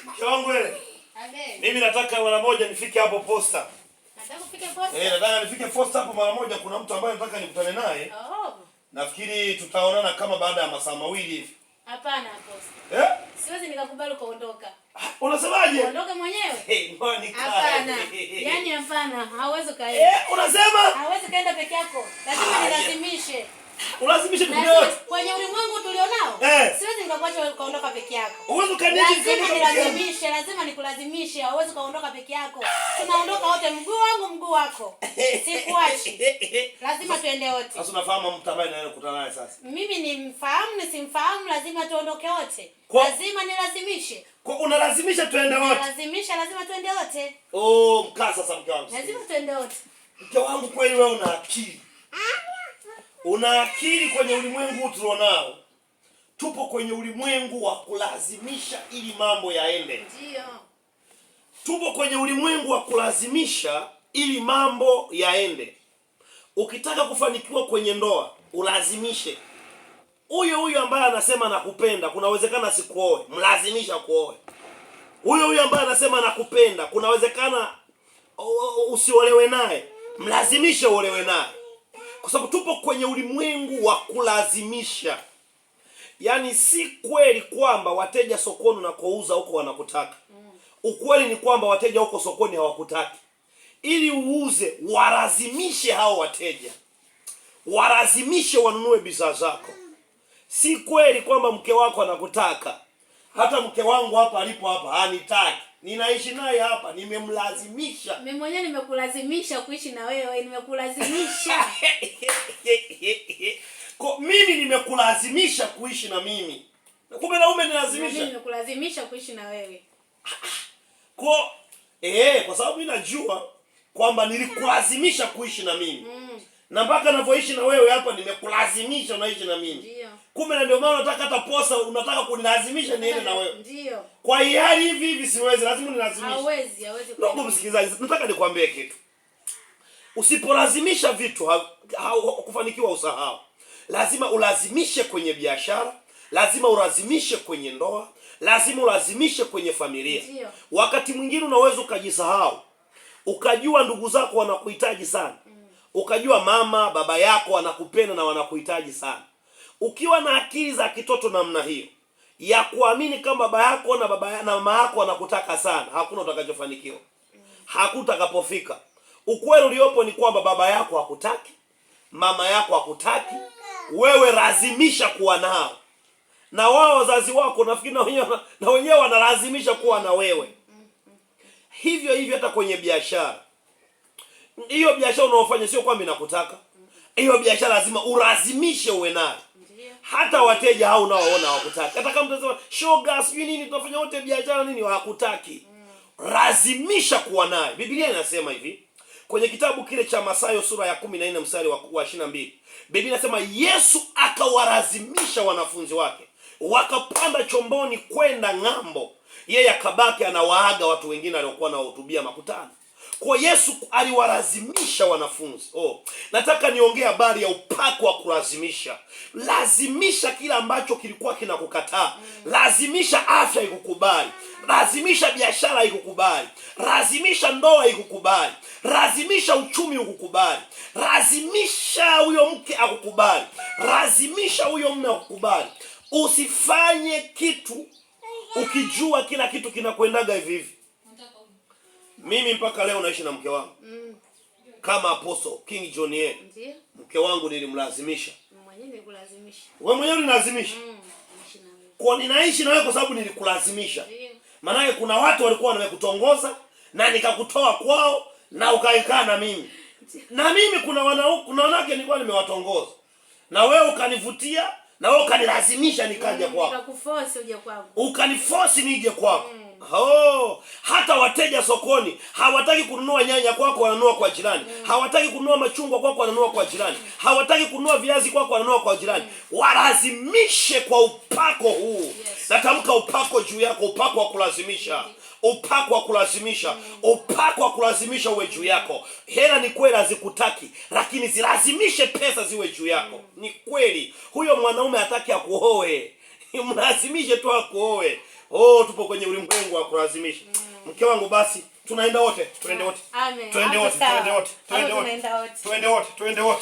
Mke wangu wewe. Mimi nataka mara moja nifike hapo posta. Nataka ufike posta? Nataka nifike posta hapo mara moja, kuna mtu ambaye nataka nikutane naye. Oh. Nafikiri tutaonana kama baada ya masaa mawili hivi. Hapana posta. Siwezi nikakubali kuondoka. Unasemaje? Uondoke mwenyewe? Mbona nikae? Hapana. Yaani hapana, hauwezi kaenda. Unasema? Hauwezi kaenda peke yako. Lazima nilazimishe. Ulazimishe peke yako. Kwenye ulimwengu tulionao, siwezi nikakuacha ukaondoka peke yako. Uwezo kaniji lazima nikulazimishe, hauwezi kaondoka peke yako. Tunaondoka wote, mguu wangu mguu wako. Sikuachi. Lazima tuende wote. Sasa unafahamu mtu ambaye naye kukutana naye sasa. Mimi nimfahamu nisimfahamu, lazima tuondoke wote. Lazima nilazimishe. Kwa unalazimisha tuende wote. Lazima tuende wote. Mkaa sasa mke wangu. Lazima tuende wote. Mke wangu kweli wewe una akili. Una akili kwenye ulimwengu tulionao. Tupo kwenye ulimwengu wa kulazimisha ili mambo yaende. Ndio. Tupo kwenye ulimwengu wa kulazimisha ili mambo yaende. Ukitaka kufanikiwa kwenye ndoa, ulazimishe. Huyo ambaye anasema nakupenda, kuna uwezekana sikuoe, mlazimisha kuoe. Huyo ambaye anasema nakupenda, kuna uwezekana usiolewe naye, mlazimishe uolewe naye. Kwa sababu tupo kwenye ulimwengu wa kulazimisha. Yaani si kweli kwamba wateja sokoni na kuuza huko wanakutaka. Ukweli ni kwamba wateja huko sokoni hawakutaki. Ili uuze, walazimishe hao wateja. Walazimishe wanunue bidhaa zako. Si kweli kwamba mke wako anakutaka. Hata mke wangu hapa alipo hapa hanitaki. Ninaishi naye hapa, nimemlazimisha. Mimi mwenyewe nimekulazimisha kuishi na wewe, nimekulazimisha. Mimi nimekulazimisha kuishi na mimi. Kumbe na umenilazimisha. Mimi nimekulazimisha kuishi na wewe. Kwa sababu mimi najua kwamba nilikulazimisha kuishi na mimi. Na mpaka ninavyoishi na wewe hapa nimekulazimisha unaishi na mimi. Ndio. Kumbe ndio maana unataka hata posa unataka kunilazimisha niende na wewe. Ndio. Kwa hiari hivi siwezi, lazima nilazimishe. Hawezi. Ndugu msikilizaji, nataka nikwambie kitu. Usipolazimisha vitu kufanikiwa usahau. Lazima ulazimishe kwenye biashara, lazima ulazimishe kwenye ndoa, lazima ulazimishe kwenye familia. Ndio. Wakati mwingine unaweza ukajisahau. Ukajua ndugu zako wanakuhitaji sana. Ukajua mama, baba yako wanakupenda na wanakuhitaji sana. Ukiwa na akili za kitoto namna hiyo, ya kuamini kama baba yako na mama yako wanakutaka sana, hakuna utakachofanikiwa. Hakuna utakapofika. Ukweli uliopo ni kwamba baba yako hakutaki, mama yako hakutaki, wewe lazimisha kuwa nao. Na wao wazazi wako nafikiri na wenyewe wanalazimisha kuwa na wewe. Hivyo hata kwenye biashara. Hiyo biashara unaofanya sio kwamba inakutaka. Hiyo biashara lazima ulazimishe uwe nayo. Hata wateja hao unaoona hawakutaki. Hata kama mtasema shoga sijui nini tunafanya wote biashara nini hawakutaki. Lazimisha kuwa nayo. Biblia inasema hivi kwenye kitabu kile cha Mathayo sura ya 14 mstari wa 22. Biblia inasema Yesu akawalazimisha wanafunzi wake. Wakapanda chomboni kwenda ng'ambo. Yeye akabaki anawaaga watu wengine waliokuwa wanahutubia makutano. Kwa Yesu aliwalazimisha wanafunzi. Nataka niongee habari ya upako wa kulazimisha. Lazimisha kila ambacho kilikuwa kinakukataa. Lazimisha afya ikukubali. Lazimisha biashara ikukubali. Lazimisha ndoa ikukubali. Lazimisha uchumi ukukubali. Lazimisha huyo mke akukubali. Lazimisha huyo mume akukubali. Usifanye kitu ukijua kila kitu kinakwendaga hivi. Mimi mpaka leo naishi na mke wangu. Kama Apostle King John Ye. Mke wangu nilimlazimisha. Wewe mwenyewe unalazimisha. Kwa ninaishi na wewe kwa sababu nilikulazimisha. Maana kuna watu walikuwa wamekutongoza na nikakutoa kwao na ukaikaa na mimi. Na mimi kuna wanawake nilikuwa nimewatongoza. Na wewe ukanivutia na wewe ukanilazimisha nikaja kwako. Nikakuforce uje kwangu. Ukaniforce nije kwako. Hata wateja sokoni hawataki kununua nyanya kwako wananunua kwa jirani. Hawataki kununua machungwa kwako wananunua kwa jirani. Hawataki kununua viazi kwako wananunua kwa jirani. Walazimishe kwa upako huu. Natamka upako juu yako, upako wa kulazimisha. Upako wa kulazimisha. Upako wa kulazimisha uwe juu yako. Hela ni kweli hazikutaki, lakini zilazimishe pesa ziwe juu yako. Ni kweli huyo mwanaume hataki akuoe. Mlazimishe tu akuoe. Oh, tupo kwenye ulimwengu wa kulazimisha. Mke wangu basi tunaenda wote, twende wote. Amen. Twende wote, twende wote, twende wote. Tunaenda wote. Twende wote, twende wote.